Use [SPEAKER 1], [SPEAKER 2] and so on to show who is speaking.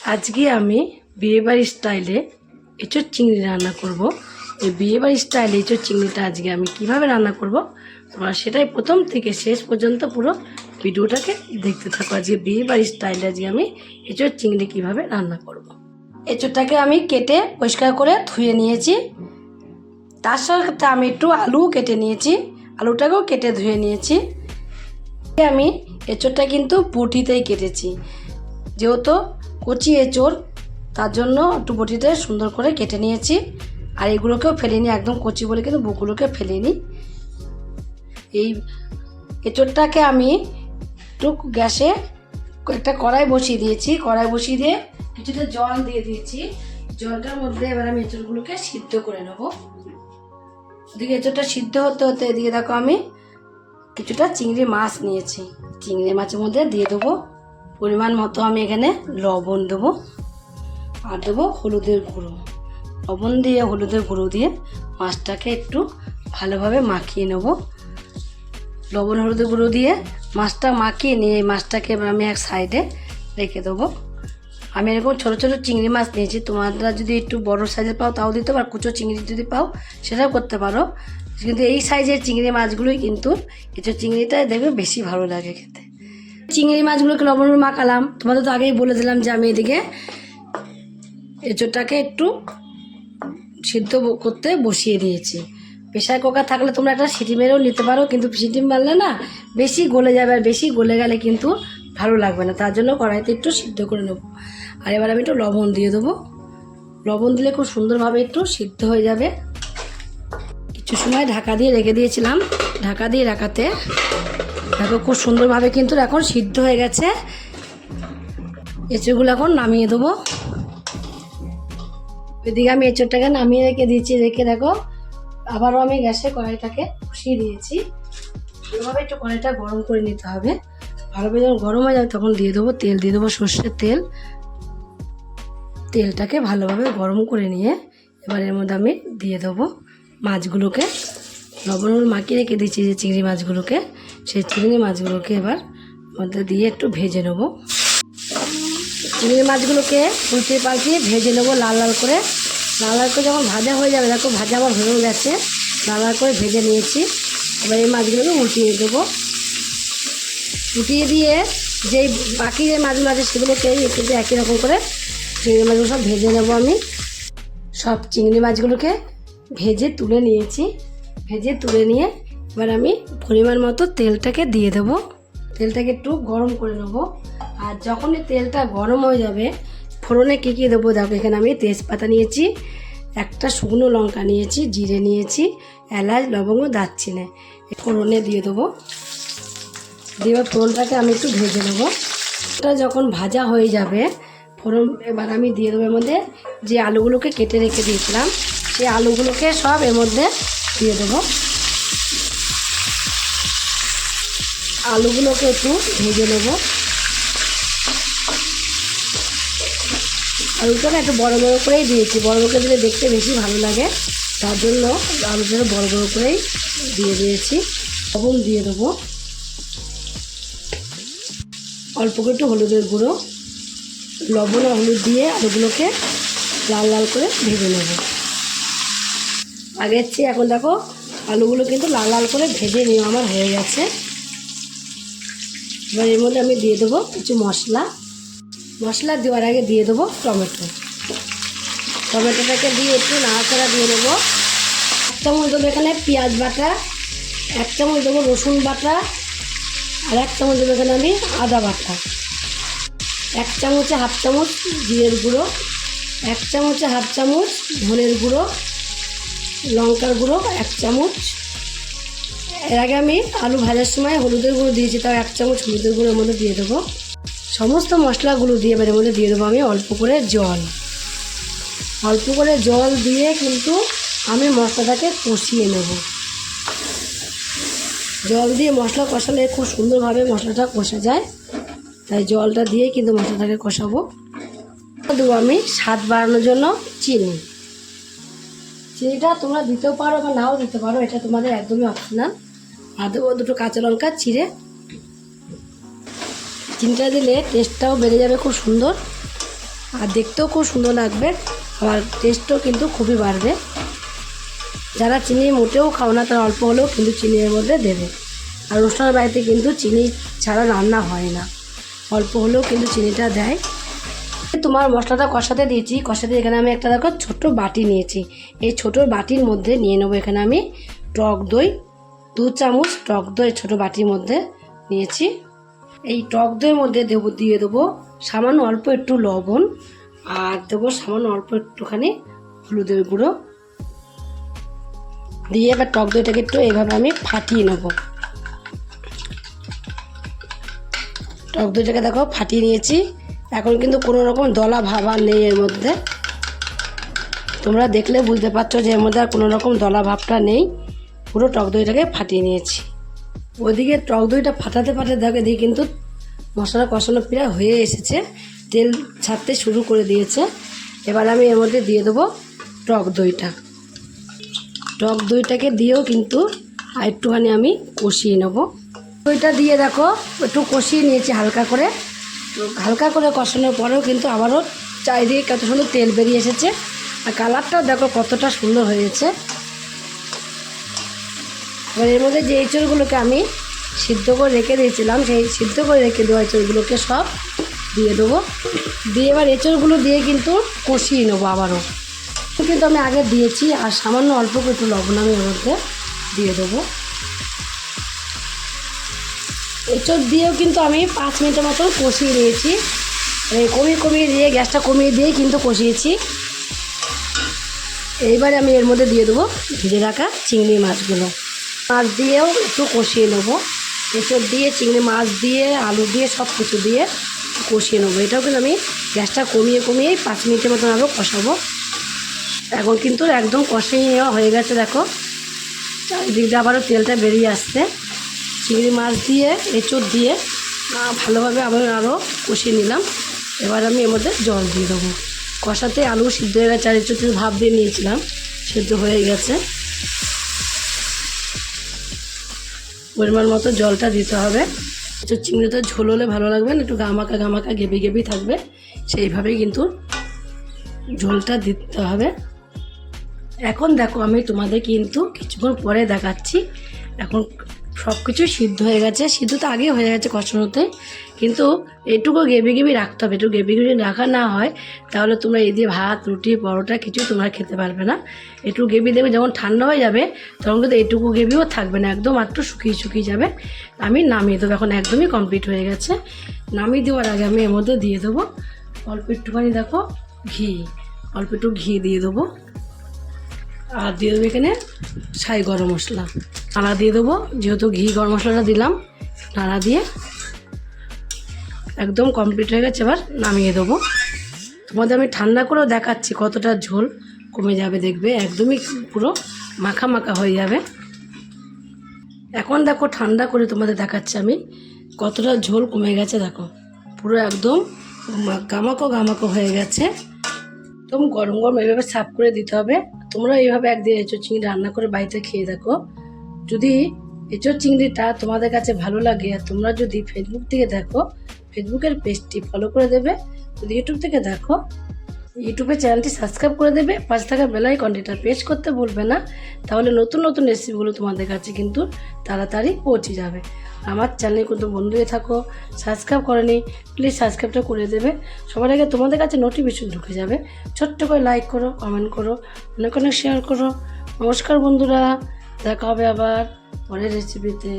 [SPEAKER 1] আজকে আমি বিয়েবাড়ির স্টাইলে এঁচোড় চিংড়ি রান্না করব। এই বিয়েবাড়ির স্টাইলে এঁচোড় চিংড়িটা আজকে আমি কিভাবে রান্না করব তোমরা সেটাই প্রথম থেকে শেষ পর্যন্ত পুরো ভিডিওটাকে দেখতে থাকো। আজকে বিয়েবাড়ির স্টাইলে আজকে আমি এঁচোড় চিংড়ি কিভাবে রান্না করব। এঁচোড়টাকে আমি কেটে পরিষ্কার করে ধুয়ে নিয়েছি। তার সাথে আমি একটু আলু কেটে নিয়েছি, আলুটাকেও কেটে ধুয়ে নিয়েছি। আমি এঁচোড়টা কিন্তু বটিতেই কেটেছি, যেহেতু কচি এঁচোড় তার জন্য একটু বটিতে সুন্দর করে কেটে নিয়েছি। আর এগুলোকেও ফেলিনি, একদম কচি বলে কিন্তু বুকগুলোকে ফেলিনি। এই এঁচোড়টাকে আমি একটু গ্যাসে একটা কড়াই বসিয়ে দিয়েছি, কড়াই বসিয়ে দিয়ে কিছুটা জল দিয়ে দিয়েছি। জলটার মধ্যে এবার আমি এঁচোড়গুলোকে সিদ্ধ করে নেবো। এদিকে এঁচোড়টা সিদ্ধ হতে হতে এদিকে দেখো আমি কিছুটা চিংড়ি মাছ নিয়েছি, চিংড়ি মাছের মধ্যে দিয়ে দেবো পরিমাণ মতো আমি এখানে লবণ দেবো আর দেবো হলুদের গুঁড়ো। লবণ দিয়ে হলুদের গুঁড়ো দিয়ে মাছটাকে একটু ভালোভাবে মাখিয়ে নেব। লবণ হলুদের গুঁড়ো দিয়ে মাছটা মাখিয়ে নিয়ে মাছটাকে এবার আমি এক সাইডে রেখে দেবো। আমি এরকম ছোটো ছোটো চিংড়ি মাছ নিয়েছি, তোমরা যদি একটু বড়ো সাইজের পাও তাও দিতে পারো, কুচো চিংড়ি যদি পাও সেটাও করতে পারো। কিন্তু এই সাইজের চিংড়ি মাছগুলোই কিন্তু এঁচোড় চিংড়িটা দেখবে বেশি ভালো লাগে খেতে। চিংড়ি মাছগুলোকে লবণ মাখালাম, তোমাদের তো আগেই বলে দিলাম যে আমি এদিকে এঁচোড়টাকে একটু সিদ্ধ করতে বসিয়ে দিয়েছি। প্রেশার কুকার থাকলে তোমরা একটা সিটি মেরেও নিতে পারো, কিন্তু সিটি মারলে না বেশি গলে যাবে, আর বেশি গলে গেলে কিন্তু ভালো লাগবে না। তার জন্য কড়াইতে একটু সিদ্ধ করে নেবো। আর এবার আমি একটু লবণ দিয়ে দেবো। লবণ দিলে খুব সুন্দরভাবে একটু সিদ্ধ হয়ে যাবে। কিছু সময় ঢাকা দিয়ে রেখে দিয়েছিলাম, ঢাকা দিয়ে রাখাতে দেখো খুব সুন্দরভাবে কিন্তু এখন সিদ্ধ হয়ে গেছে। এঁচোড়গুলো এখন নামিয়ে দেবো। এদিকে আমি এঁচোড়টাকে নামিয়ে রেখে দিয়েছি, রেখে দেখো আবারও আমি গ্যাসে কড়াইটাকে বসিয়ে দিয়েছি। ভালোভাবে একটু কড়াইটা গরম করে নিতে হবে। ভালোভাবে যখন গরম হয়ে যাবে তখন দিয়ে দেবো তেল, দিয়ে দেবো সর্ষের তেল। তেলটাকে ভালোভাবে গরম করে নিয়ে এবার এর মধ্যে আমি দিয়ে দেবো মাছগুলোকে। লবণ মাখিয়ে রেখে দিয়েছি যে চিংড়ি মাছগুলোকে, সেই চিংড়ি মাছগুলোকে এবার মধ্যে দিয়ে একটু ভেজে নেবো। চিংড়ি মাছগুলোকে উল্টে পাল্টিয়ে ভেজে নেবো লাল লাল করে। লাল লাল করে যখন ভাজা হয়ে যাবে, দেখো ভাজা আমার হয়েও গেছে, লাল লাল করে ভেজে নিয়েছি। এবার এই মাছগুলোকে উল্টিয়ে দেবো। উল্টিয়ে দিয়ে যেই বাকি যে মাছগুলো আছে সেগুলোকে একটু একই রকম করে চিংড়ি মাছগুলো সব ভেজে নেবো। আমি সব চিংড়ি মাছগুলোকে ভেজে তুলে নিয়েছি। ভেজে তুলে নিয়ে এবার আমি পরিমাণ মতো তেলটাকে দিয়ে দেবো। তেলটাকে একটু গরম করে নেবো। আর যখনই তেলটা গরম হয়ে যাবে ফোড়নে কী কী দেবো দেখো, এখানে আমি তেজপাতা নিয়েছি, একটা শুকনো লঙ্কা নিয়েছি, জিরে নিয়েছি, এলাচ, লবঙ্গ, দারচিনি ফোড়নে দিয়ে দেবো। দিয়ে ফোড়নটাকে আমি একটু ভেজে নেবো। ওটা যখন ভাজা হয়ে যাবে ফোড়ন এবার আমি দিয়ে দেবো এর মধ্যে যে আলুগুলোকে কেটে রেখে দিয়েছিলাম, সেই আলুগুলোকে সব এর মধ্যে দিয়ে দেবো। আলুগুলোকে একটু ভেজে নেবো। আলুটা না একটু বড়ো বড়ো করেই দিয়েছি, বড়ো বড়ো করে দিলে দেখতে বেশি ভালো লাগে, তার জন্য আলুটা বড়ো বড়ো করেই দিয়ে দিয়েছি। লবণ দিয়ে দেবো, অল্প করে একটু হলুদের গুঁড়ো, লবণ আর হলুদ দিয়ে আলুগুলোকে লাল লাল করে ভেজে নেব। আগের চেয়ে এখন দেখো আলুগুলো কিন্তু লাল লাল করে ভেজে নিয়ে আমার হয়ে গেছে। এবার এর মধ্যে আমি দিয়ে দেবো কিছু মশলা। মশলা দেওয়ার আগে দিয়ে দেবো টমেটো। টমেটোটাকে দিয়ে একটু নাড়াচাড়া দিয়ে দেবো। 1 চামচ দেবো এখানে পেঁয়াজ বাটা, 1 চামচ দেবো রসুন বাটা, আর 1 চামচ দেবো এখানে আমি আদা বাটা। 1 চামচে হাফ চামচ জিরের গুঁড়ো, 1 চামচে হাফ চামচ ধনের গুঁড়ো, লঙ্কার গুঁড়ো 1 চামচ। এর আগে আমি আলু ভাজার সময় হলুদের গুঁড়ো দিয়েছি, তাও 1 চামচ হলুদের গুঁড়োর মধ্যে দিয়ে দেবো। সমস্ত মশলাগুলো দিয়ে এর মধ্যে দিয়ে দেবো আমি অল্প করে জল। অল্প করে জল দিয়ে কিন্তু আমি মশলাটাকে কষিয়ে নেব। জল দিয়ে মশলা কষালে খুব সুন্দরভাবে মশলাটা কষা যায়, তাই জলটা দিয়ে কিন্তু মশলাটাকে কষাবো। দেবো আমি স্বাদ বাড়ানোর জন্য চিনি। চিনিটা তোমরা দিতেও পারো বা নাও দিতে পারো, এটা তোমাদের একদমই অপশনাল। আর দেবো 2 কাঁচা লঙ্কা চিড়ে। চিনিটা দিলে টেস্টটাও বেড়ে যাবে খুব সুন্দর। আর দেখতেও খুব সুন্দর লাগবে, আর টেস্টও কিন্তু খুবই বাড়বে। যারা চিনি মোটেও খাও না তারা অল্প হলেও কিন্তু চিনি এর মধ্যে দেবে। আর অনুষ্ঠানের বাড়িতে কিন্তু চিনি ছাড়া রান্না হয় না, অল্প হলেও কিন্তু চিনিটা দেয়। তোমার মশলাটা কষাতে দিয়েছি, কষাতে এখানে আমি একটা দেখো ছোট্ট বাটি নিয়েছি। এই ছোটো বাটির মধ্যে নিয়ে নেবো এখানে আমি টক দই, 2 চামচ টক দই ছোটো বাটির মধ্যে নিয়েছি। এই টক দইয়ের মধ্যে দিয়ে দেবো সামান্য অল্প একটু লবণ, আর দেবো সামান্য অল্প একটুখানি হলুদের গুঁড়ো দিয়ে এবার টক দইটাকে একটু এইভাবে আমি ফাটিয়ে নেব। টক দইটাকে দেখো ফাটিয়ে নিয়েছি। এখন কিন্তু কোনো রকম দলা ভাব আর নেই এর মধ্যে, তোমরা দেখলে বুঝতে পারছো যে এর মধ্যে আর কোনো রকম দলা ভাবটা নেই, পুরো টক দইটাকে ফাটিয়ে নিয়েছি। ওইদিকে টক দইটা ফাটাতে দেখে দিয়ে কিন্তু মশলা কষানো প্রায় হয়ে এসেছে, তেল ছাড়তে শুরু করে দিয়েছে। এবার আমি এর মধ্যে দিয়ে দেবো টক দইটা। টক দইটাকে দিয়েও কিন্তু আর একটুখানি আমি কষিয়ে নেব। দইটা দিয়ে দেখো একটু কষিয়ে নিয়েছি হালকা করে। তো হালকা করে কষানোর পরেও কিন্তু আবারও চারিদিকে কত সুন্দর তেল বেরিয়ে এসেছে, আর কালারটাও দেখো কতটা সুন্দর হয়েছে। এবার এর মধ্যে যে এঁচড়গুলোকে আমি সিদ্ধ করে রেখে দিয়েছিলাম, সেই সিদ্ধ করে রেখে দেওয়া এঁচড়গুলোকে সব দিয়ে দেবো। দিয়ে এবার এঁচড়গুলো দিয়ে কিন্তু কষিয়ে নেবো আবারও, কিন্তু আমি আগে দিয়েছি। আর সামান্য অল্প একটু লবণ আমি এর মধ্যে দিয়ে দেবো। এঁচড় দিয়েও কিন্তু আমি 5 মিনিটের মতো কষিয়ে নিয়েছি, কমিয়ে দিয়ে গ্যাসটা কমিয়ে দিয়ে কিন্তু কষিয়েছি। এইবারে আমি এর মধ্যে দিয়ে দেবো ভেজে রাখা চিংড়ি মাছগুলো, মাছ দিয়েও একটু কষিয়ে নেবো। এঁচড় দিয়ে চিংড়ি মাছ দিয়ে আলু দিয়ে সব কিছু দিয়ে কষিয়ে নেবো। এটাও কিন্তু আমি গ্যাসটা কমিয়েই 5 মিনিটের মতন আরও কষাবো। এখন কিন্তু একদম কষিয়ে নেওয়া হয়ে গেছে, দেখো চারিদিক দিয়ে আবারও তেলটা বেরিয়ে আসছে। চিংড়ি মাছ দিয়ে এঁচড় দিয়ে ভালোভাবে আবার আরও কষিয়ে নিলাম। এবার আমি এর মধ্যে জল দিয়ে দেবো। কষাতে আলু সিদ্ধ হয়ে গেছে, আর এঁচড় ভাপ দিয়ে নিয়েছিলাম, সিদ্ধ হয়ে গেছে। পরিমাণ মতো জলটা দিতে হবে। এঁচড় চিংড়িতে ঝোল হলে ভালো লাগবে না, একটু গামাকা গেবি থাকবে, সেইভাবেই কিন্তু ঝোলটা দিতে হবে। এখন দেখো আমি তোমাদের কিন্তু কিছুক্ষণ পরে দেখাচ্ছি। এখন সব কিছু সিদ্ধ হয়ে গেছে, সিদ্ধ তো আগে হয়ে গেছে কষানোতে, কিন্তু এটুকু গেবি রাখতে হবে। একটু গেবি রাখা না হয় তাহলে তোমরা এই দিয়ে ভাত রুটি পরোটা কিছু তোমরা খেতে পারবে না। একটু গেবি দেবে, যখন ঠান্ডা হয়ে যাবে তখন কিন্তু এটুকু গেবিও থাকবে না, একদম একটু শুকিয়ে যাবে। আমি নামিয়ে দেবো, এখন একদমই কমপ্লিট হয়ে গেছে। নামিয়ে দেওয়ার আগে আমি এর মধ্যে দিয়ে দেবো অল্প একটুখানি দেখো অল্প একটু ঘি দিয়ে দেবো, আর দিয়ে দেবো এখানে ছাই গরম মশলা, নাড়া দিয়ে দেবো। যেহেতু ঘি গরম মশলাটা দিলাম, নাড়া দিয়ে একদম কমপ্লিট হয়ে গেছে। এবার নামিয়ে দেবো। তোমাদের আমি ঠান্ডা করেও দেখাচ্ছি কতটা ঝোল কমে যাবে, দেখবে একদমই পুরো মাখা হয়ে যাবে। এখন দেখো ঠান্ডা করে তোমাদের দেখাচ্ছি আমি কতটা ঝোল কমে গেছে, দেখো পুরো একদম গামাকো হয়ে গেছে। একদম গরম এইভাবে সার্ভ করে দিতে হবে। তোমরা এইভাবে একদিন এঁচড় চিংড়ি রান্না করে বাড়িতে খেয়ে দেখো। যদি এঁচড় চিংড়িটা তোমাদের কাছে ভালো লাগে, আর তোমরা যদি ফেসবুক থেকে দেখো, ফেসবুকের পেজটি ফলো করে দেবে। যদি ইউটিউব থেকে দেখো, ইউটিউবের চ্যানেলটি সাবস্ক্রাইব করে দেবে। পাশে থাকা বেল আইকনটা প্রেস করতে ভুলবে না, তাহলে নতুন রেসিপিগুলো তোমাদের কাছে কিন্তু তাড়াতাড়ি পৌঁছে যাবে। আমার চ্যানেলে কিন্তু বন্ধু হয়ে থাকো, সাবস্ক্রাইব করেনি প্লিজ সাবস্ক্রাইবটা করে দেবে। সবার আগে তোমাদের কাছে নোটিফিকেশন ঢুকে যাবে। ছোট্ট করে লাইক করো, কমেন্ট করো, অনেক শেয়ার করো। নমস্কার বন্ধুরা, দেখা হবে আবার পরের রেসিপিতে।